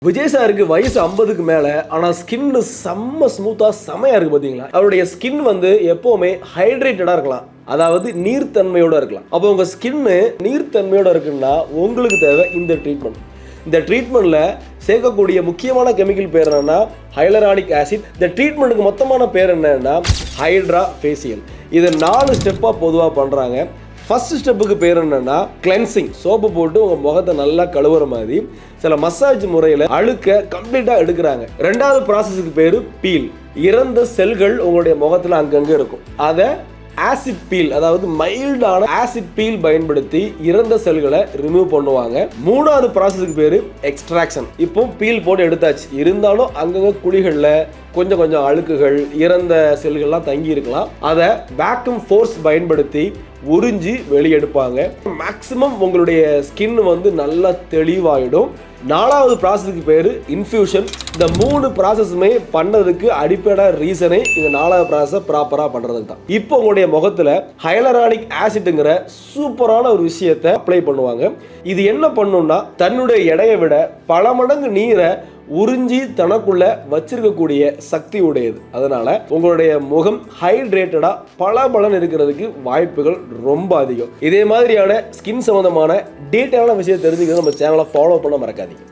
விஜய் சாருக்கு வயசு 50க்கு மேலே ஆனால் ஸ்கின் செம்ம ஸ்மூத்தாக செமையாக இருக்குது பார்த்தீங்களா. அவருடைய ஸ்கின் வந்து எப்போவுமே ஹைட்ரேட்டடாக இருக்கலாம், அதாவது நீர்த்தன்மையோடு இருக்கலாம். அப்போ உங்கள் ஸ்கின்னு நீர்த்தன்மையோடு இருக்குன்னா உங்களுக்கு தேவை இந்த ட்ரீட்மெண்ட். இந்த ட்ரீட்மெண்ட்டில் சேர்க்கக்கூடிய முக்கியமான கெமிக்கல் பேர் என்னென்னா ஹைலரானிக் ஆசிட். இந்த ட்ரீட்மெண்ட்டுக்கு மொத்தமான பேர் என்னன்னா ஹைட்ரா ஃபேஷியல். இதை 4 ஸ்டெப்பாக பொதுவாக பண்ணுறாங்க. ஃபர்ஸ்ட் ஸ்டெப்புக்கு பேர் என்னன்னா கிளென்சிங். சோப்பு போட்டு உங்கள் முகத்தை நல்லா கழுவுற மாதிரி சில மசாஜ் முறையில் அழுக்க கம்ப்ளீட்டாக எடுக்கிறாங்க. ரெண்டாவது ப்ராசஸுக்கு பேர் பீல். இறந்த செல்கள் உங்களுடைய முகத்தில் அங்கங்கே இருக்கும், அதை ஆசிட் பீல், அதாவது மைல்டான ஆசிட் பீல் பயன்படுத்தி இறந்த செல்களை ரிமூவ் பண்ணுவாங்க. மூணாவது ப்ராசஸுக்கு பேர் எக்ஸ்ட்ராக்ஷன். இப்போ பீல் போட்டு எடுத்தாச்சு, இருந்தாலும் அங்கங்கே குழிகளில் கொஞ்சம் அழுக்குகள் இறந்த செல்கள்லாம் தங்கி இருக்கலாம். அதை வேக்யூம் ஃபோர்ஸ் பயன்படுத்தி உறிஞ்சி வெளியெடுப்பாங்க. மேக்ஸிமம் உங்களுடைய ஸ்கின் வந்து நல்லா தெளிவாயிடும். நாலாவது ப்ராசஸுக்கு பேர் இன்ஃபியூஷன். இந்த 3 ப்ராசஸுமே பண்ணதுக்கு அடிப்படை ரீசனே இந்த 4வது ப்ராசஸை ப்ராப்பராக பண்ணுறதுக்கு தான். இப்போ உங்களுடைய முகத்தில் ஹைலரானிக் ஆசிட்டுங்கிற சூப்பரான ஒரு விஷயத்தை அப்ளை பண்ணுவாங்க. இது என்ன பண்ணுன்னா தன்னுடைய எடையை விட பல மடங்கு நீரை உறிஞ்சி தனக்குள்ள வச்சிருக்கக்கூடிய சக்தி உடையது. அதனால உங்களுடைய முகம் ஹைட்ரேட்டடா பளபளன்னு இருக்கிறதுக்கு வாய்ப்புகள் ரொம்ப அதிகம். இதே மாதிரியான ஸ்கின் சம்பந்தமான டீட்டெயிலான விஷயம் தெரிஞ்சுக்கிறது நம்ம சேனலை ஃபாலோ பண்ண மறக்காதீங்க.